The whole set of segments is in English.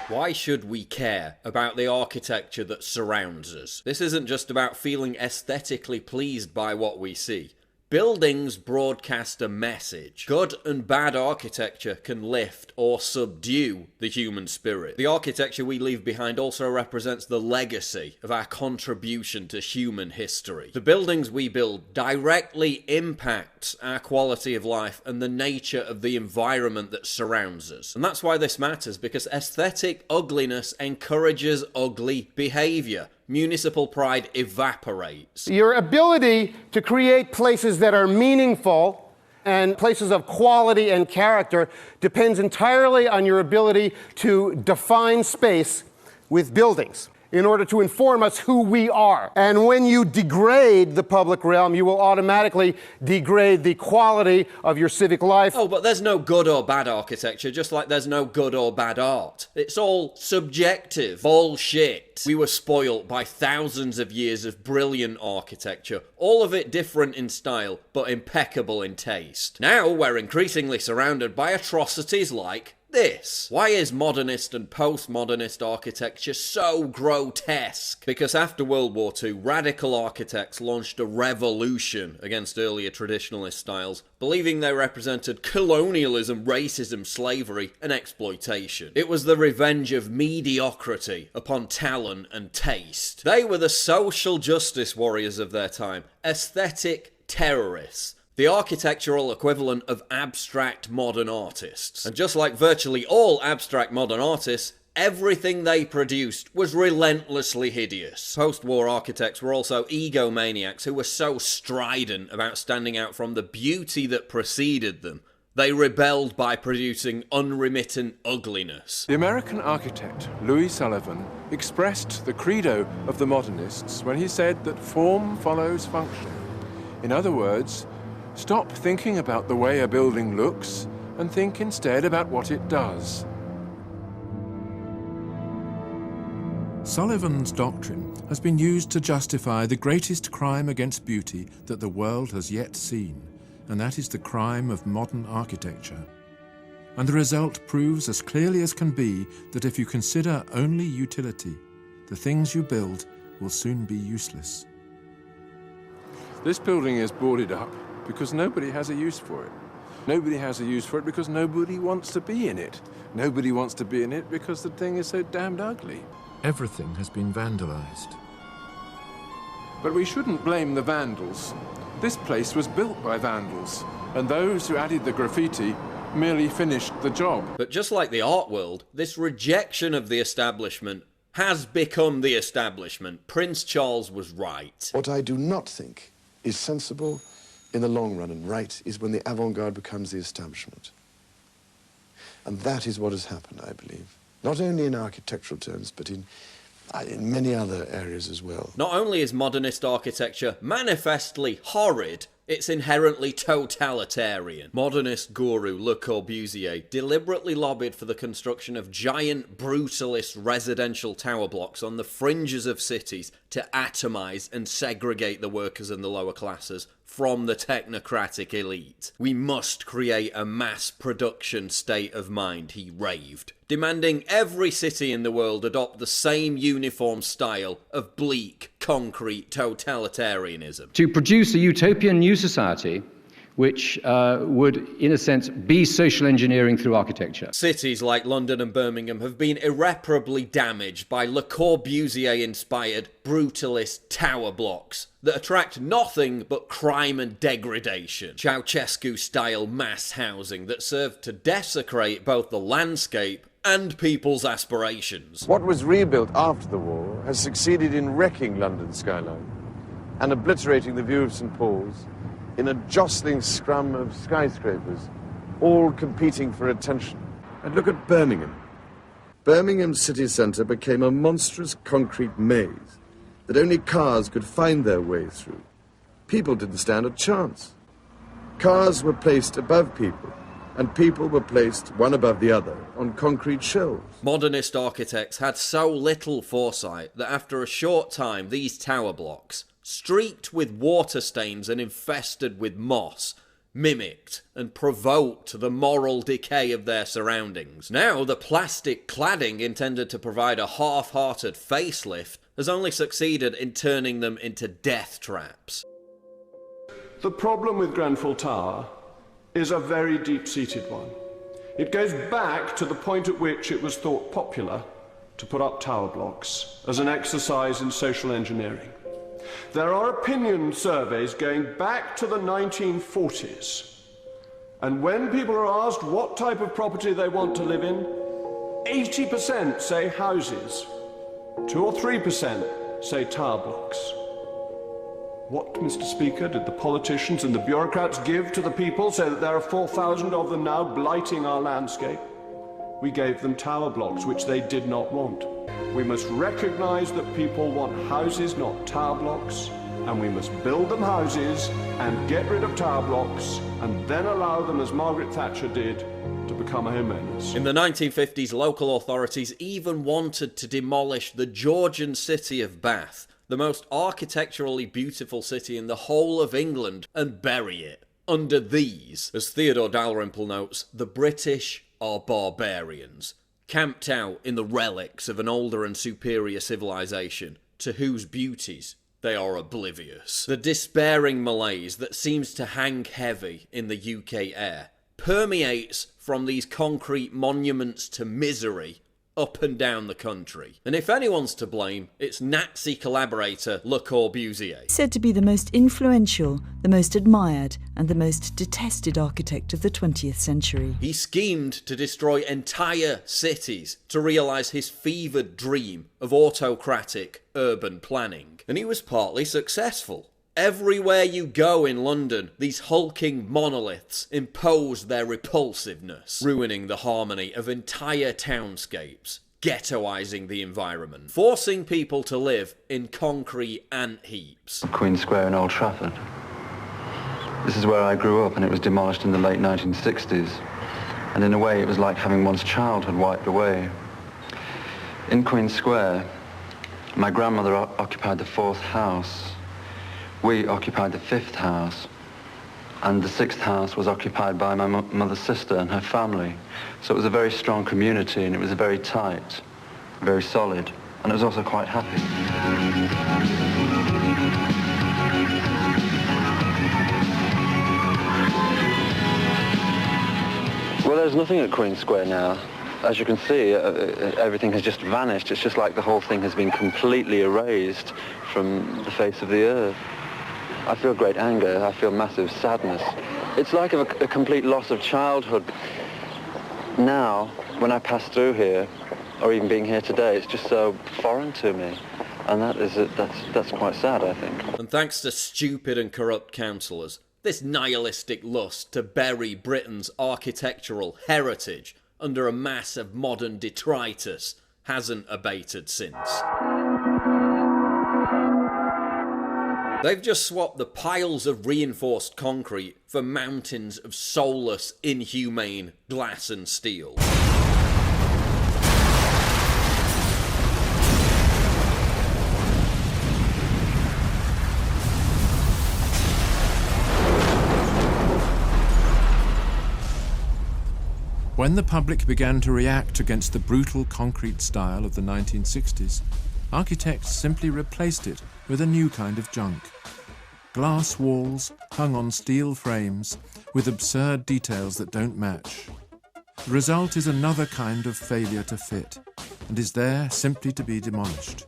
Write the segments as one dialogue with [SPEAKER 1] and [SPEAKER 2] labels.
[SPEAKER 1] Why should we care about the architecture that surrounds us? This isn't just about feeling aesthetically pleased by what we see. Buildings broadcast a message. Good and bad architecture can lift or subdue the human spirit. The architecture we leave behind also represents the legacy of our contribution to human history. The buildings we build directly impact our quality of life and the nature of the environment that surrounds us. And that's why this matters, because aesthetic ugliness encourages ugly behavior. Municipal pride evaporates.
[SPEAKER 2] Your ability to create places that are meaningful and places of quality and character depends entirely on your ability to define space with buildings in order to inform us who we are. And when you degrade the public realm, you will automatically degrade the quality of your civic life.
[SPEAKER 1] Oh, but there's no good or bad architecture, just like there's no good or bad art. It's all subjective bullshit. We were spoilt by thousands of years of brilliant architecture, all of it different in style, but impeccable in taste. Now we're increasingly surrounded by atrocities like this. Why is modernist and postmodernist architecture so grotesque? Because after World War II, radical architects launched a revolution against earlier traditionalist styles, believing they represented colonialism, racism, slavery, and exploitation. It was the revenge of mediocrity upon talent and taste. They were the social justice warriors of their time, aesthetic terrorists. The architectural equivalent of abstract modern artists. And just like virtually all abstract modern artists, everything they produced was relentlessly hideous. Post-war architects were also egomaniacs who were so strident about standing out from the beauty that preceded them. They rebelled by producing unremittent ugliness.
[SPEAKER 3] The American architect Louis Sullivan expressed the credo of the modernists when he said that form follows function. In other words, stop thinking about the way a building looks and think instead about what it does.
[SPEAKER 4] Sullivan's doctrine has been used to justify the greatest crime against beauty that the world has yet seen, and that is the crime of modern architecture. And the result proves as clearly as can be that if you consider only utility, the things you build will soon be useless.
[SPEAKER 3] This building is boarded up because nobody has a use for it. Nobody has a use for it because nobody wants to be in it. Nobody wants to be in it because the thing is so damned ugly.
[SPEAKER 4] Everything has been vandalized.
[SPEAKER 3] But we shouldn't blame the vandals. This place was built by vandals, and those who added the graffiti merely finished the job.
[SPEAKER 1] But just like the art world, this rejection of the establishment has become the establishment. Prince Charles was right.
[SPEAKER 5] What I do not think is sensible in the long run and right is when the avant-garde becomes the establishment. And that is what has happened, I believe. Not only in architectural terms, but in many other areas as well.
[SPEAKER 1] Not only is modernist architecture manifestly horrid, it's inherently totalitarian. Modernist guru Le Corbusier deliberately lobbied for the construction of giant brutalist residential tower blocks on the fringes of cities to atomize and segregate the workers and the lower classes from the technocratic elite. We must create a mass production state of mind, he raved, demanding every city in the world adopt the same uniform style of bleak, concrete totalitarianism.
[SPEAKER 6] To produce a utopian new society which would, in a sense, be social engineering through architecture.
[SPEAKER 1] Cities like London and Birmingham have been irreparably damaged by Le Corbusier-inspired brutalist tower blocks that attract nothing but crime and degradation. Ceausescu-style mass housing that served to desecrate both the landscape and people's aspirations.
[SPEAKER 7] What was rebuilt after the war has succeeded in wrecking London's skyline and obliterating the view of St. Paul's in a jostling scrum of skyscrapers, all competing for attention.
[SPEAKER 5] And look at Birmingham. Birmingham's city centre became a monstrous concrete maze that only cars could find their way through. People didn't stand a chance. Cars were placed above people, and people were placed one above the other on concrete shelves.
[SPEAKER 1] Modernist architects had so little foresight that after a short time these tower blocks, streaked with water stains and infested with moss, mimicked and provoked the moral decay of their surroundings. Now, the plastic cladding intended to provide a half-hearted facelift has only succeeded in turning them into death traps.
[SPEAKER 8] The problem with Grenfell Tower is a very deep-seated one. It goes back to the point at which it was thought popular to put up tower blocks as an exercise in social engineering. There are opinion surveys going back to the 1940s, and when people are asked what type of property they want to live in, 80% say houses, 2 or 3% say tower blocks. What, Mr. Speaker, did the politicians and the bureaucrats give to the people so that there are 4,000 of them now blighting our landscape? We gave them tower blocks, which they did not want. We must recognize that people want houses, not tower blocks, and we must build them houses and get rid of tower blocks, and then allow them, as Margaret Thatcher did, to become homeowners.
[SPEAKER 1] In the 1950s, local authorities even wanted to demolish the Georgian city of Bath, the most architecturally beautiful city in the whole of England, and bury it under these. As Theodore Dalrymple notes, the British are barbarians, camped out in the relics of an older and superior civilization, to whose beauties they are oblivious. The despairing malaise that seems to hang heavy in the UK air permeates from these concrete monuments to misery up and down the country. And if anyone's to blame, it's Nazi collaborator Le Corbusier.
[SPEAKER 9] Said to be the most influential, the most admired, and the most detested architect of the 20th century.
[SPEAKER 1] He schemed to destroy entire cities to realise his fevered dream of autocratic urban planning. And he was partly successful. Everywhere you go in London, these hulking monoliths impose their repulsiveness, ruining the harmony of entire townscapes, ghettoising the environment, forcing people to live in concrete ant heaps.
[SPEAKER 10] Queen Square in Old Trafford. This is where I grew up, and it was demolished in the late 1960s. And in a way, it was like having one's childhood wiped away. In Queen Square, my grandmother occupied the 4th house. We occupied the 5th house, and the 6th house was occupied by my mother's sister and her family. So it was a very strong community, and it was very tight, very solid, and it was also quite happy. Well, there's nothing at Queen Square now. As you can see, everything has just vanished. It's just like the whole thing has been completely erased from the face of the earth. I feel great anger, I feel massive sadness. It's like a complete loss of childhood. Now, when I pass through here, or even being here today, it's just so foreign to me. And that's quite sad, I think.
[SPEAKER 1] And thanks to stupid and corrupt councillors, this nihilistic lust to bury Britain's architectural heritage under a mass of modern detritus hasn't abated since. They've just swapped the piles of reinforced concrete for mountains of soulless, inhumane glass and steel.
[SPEAKER 4] When the public began to react against the brutal concrete style of the 1960s, architects simply replaced it with a new kind of junk. Glass walls hung on steel frames with absurd details that don't match. The result is another kind of failure to fit, and is there simply to be demolished.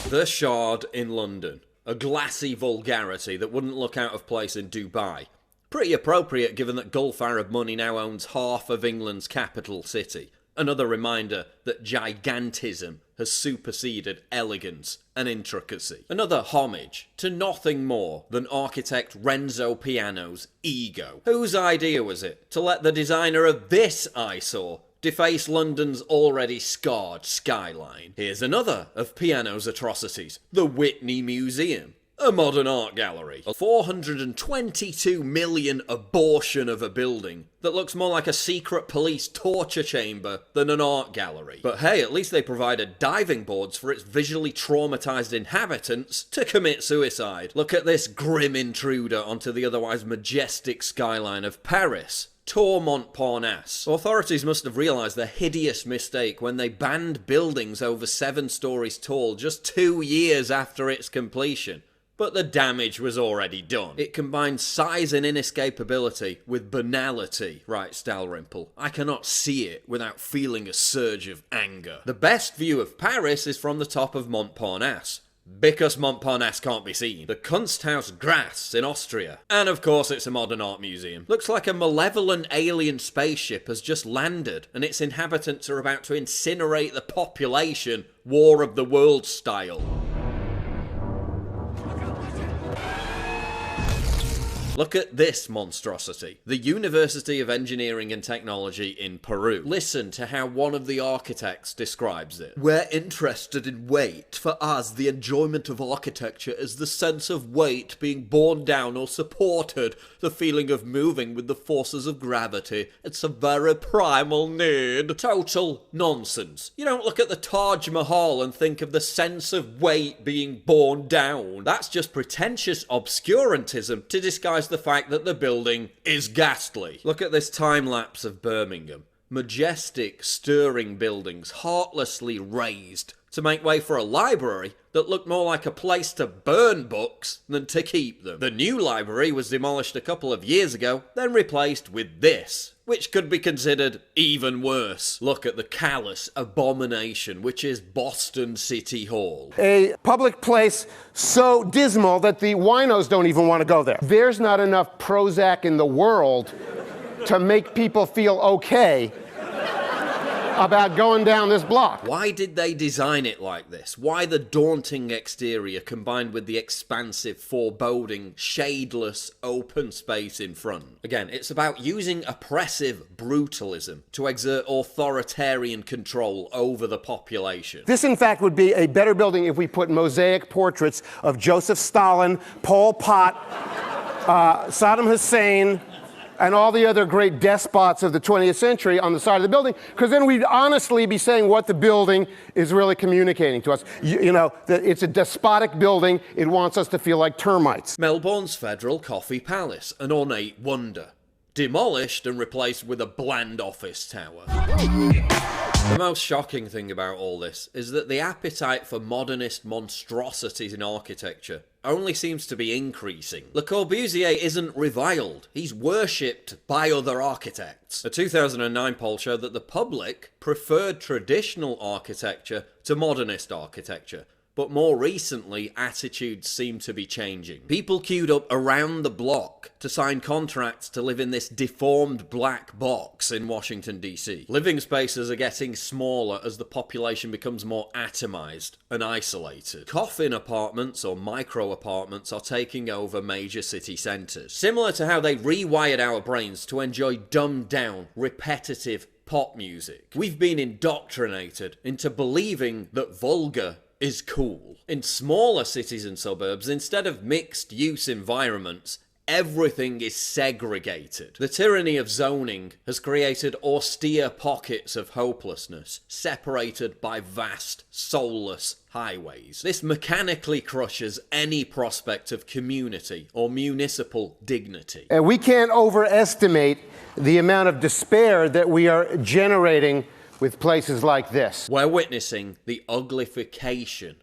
[SPEAKER 1] The Shard in London. A glassy vulgarity that wouldn't look out of place in Dubai. Pretty appropriate given that Gulf Arab money now owns half of England's capital city. Another reminder that gigantism has superseded elegance and intricacy. Another homage to nothing more than architect Renzo Piano's ego. Whose idea was it to let the designer of this eyesore deface London's already scarred skyline? Here's another of Piano's atrocities, the Whitney Museum. A modern art gallery. A 422 million abortion of a building that looks more like a secret police torture chamber than an art gallery. But hey, at least they provided diving boards for its visually traumatized inhabitants to commit suicide. Look at this grim intruder onto the otherwise majestic skyline of Paris. Tour Montparnasse. Authorities must have realised the hideous mistake when they banned buildings over 7 stories tall just 2 years after its completion. But the damage was already done. It combines size and inescapability with banality, writes Dalrymple. I cannot see it without feeling a surge of anger. The best view of Paris is from the top of Montparnasse. Because Montparnasse can't be seen. The Kunsthaus Graz in Austria. And of course it's a modern art museum. Looks like a malevolent alien spaceship has just landed and its inhabitants are about to incinerate the population, War of the Worlds style. Look at this monstrosity. The University of Engineering and Technology in Peru. Listen to how one of the architects describes it. We're interested in weight. For us, the enjoyment of architecture is the sense of weight being borne down or supported, the feeling of moving with the forces of gravity. It's a very primal need. Total nonsense. You don't look at the Taj Mahal and think of the sense of weight being borne down. That's just pretentious obscurantism to disguise the fact that the building is ghastly. Look at this time lapse of Birmingham. Majestic, stirring buildings, heartlessly razed to make way for a library that looked more like a place to burn books than to keep them. The new library was demolished a couple of years ago, then replaced with this, which could be considered even worse. Look at the callous abomination which is Boston City Hall.
[SPEAKER 2] A public place so dismal that the winos don't even want to go there. There's not enough Prozac in the world to make people feel okay about going down this block.
[SPEAKER 1] Why did they design it like this? Why the daunting exterior combined with the expansive, foreboding, shadeless, open space in front? Again, it's about using oppressive brutalism to exert authoritarian control over the population.
[SPEAKER 2] This, in fact, would be a better building if we put mosaic portraits of Joseph Stalin, Pol Pot, Saddam Hussein, and all the other great despots of the 20th century on the side of the building, because then we'd honestly be saying what the building is really communicating to us. You know, that it's a despotic building. It wants us to feel like termites.
[SPEAKER 1] Melbourne's Federal Coffee Palace, an ornate wonder. Demolished and replaced with a bland office tower. The most shocking thing about all this is that the appetite for modernist monstrosities in architecture only seems to be increasing. Le Corbusier isn't reviled, he's worshipped by other architects. A 2009 poll showed that the public preferred traditional architecture to modernist architecture. But more recently, attitudes seem to be changing. People queued up around the block to sign contracts to live in this deformed black box in Washington, D.C. Living spaces are getting smaller as the population becomes more atomized and isolated. Coffin apartments or micro apartments are taking over major city centers. Similar to how they rewired our brains to enjoy dumbed down, repetitive pop music. We've been indoctrinated into believing that vulgar is cool. In smaller cities and suburbs, instead of mixed-use environments, everything is segregated. The tyranny of zoning has created austere pockets of hopelessness, separated by vast, soulless highways. This mechanically crushes any prospect of community or municipal dignity.
[SPEAKER 2] And we can't overestimate the amount of despair that we are generating with places like this.
[SPEAKER 1] We're witnessing the uglification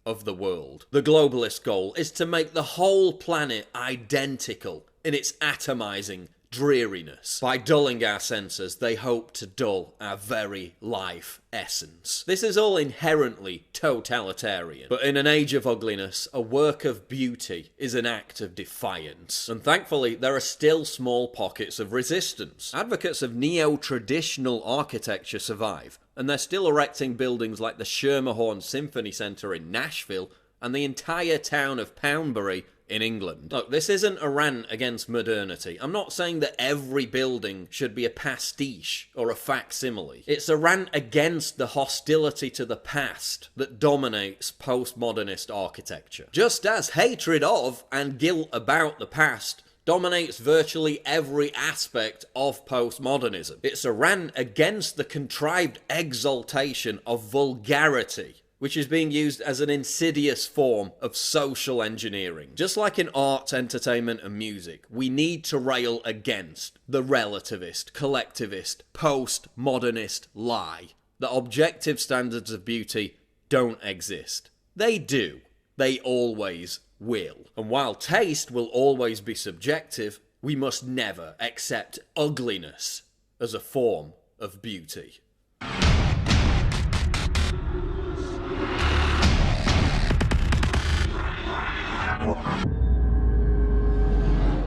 [SPEAKER 1] of the world. The globalist goal is to make the whole planet identical in its atomizing dreariness. By dulling our senses, they hope to dull our very life essence. This is all inherently totalitarian. But in an age of ugliness, a work of beauty is an act of defiance. And thankfully, there are still small pockets of resistance. Advocates of neo-traditional architecture survive, and they're still erecting buildings like the Schermerhorn Symphony Center in Nashville and the entire town of Poundbury in England. Look, this isn't a rant against modernity. I'm not saying that every building should be a pastiche or a facsimile. It's a rant against the hostility to the past that dominates postmodernist architecture. Just as hatred of and guilt about the past dominates virtually every aspect of postmodernism. It's a rant against the contrived exaltation of vulgarity, which is being used as an insidious form of social engineering. Just like in art, entertainment, and music, we need to rail against the relativist, collectivist, postmodernist lie that objective standards of beauty don't exist. They do. They always will. And while taste will always be subjective, we must never accept ugliness as a form of beauty.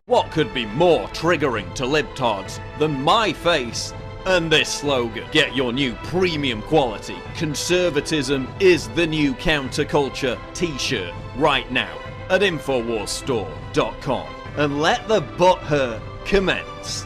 [SPEAKER 1] What could be more triggering to libtards than my face and this slogan? Get your new premium quality "Conservatism is the new counterculture" t-shirt right now at InfoWarsStore.com and let the butthurt commence.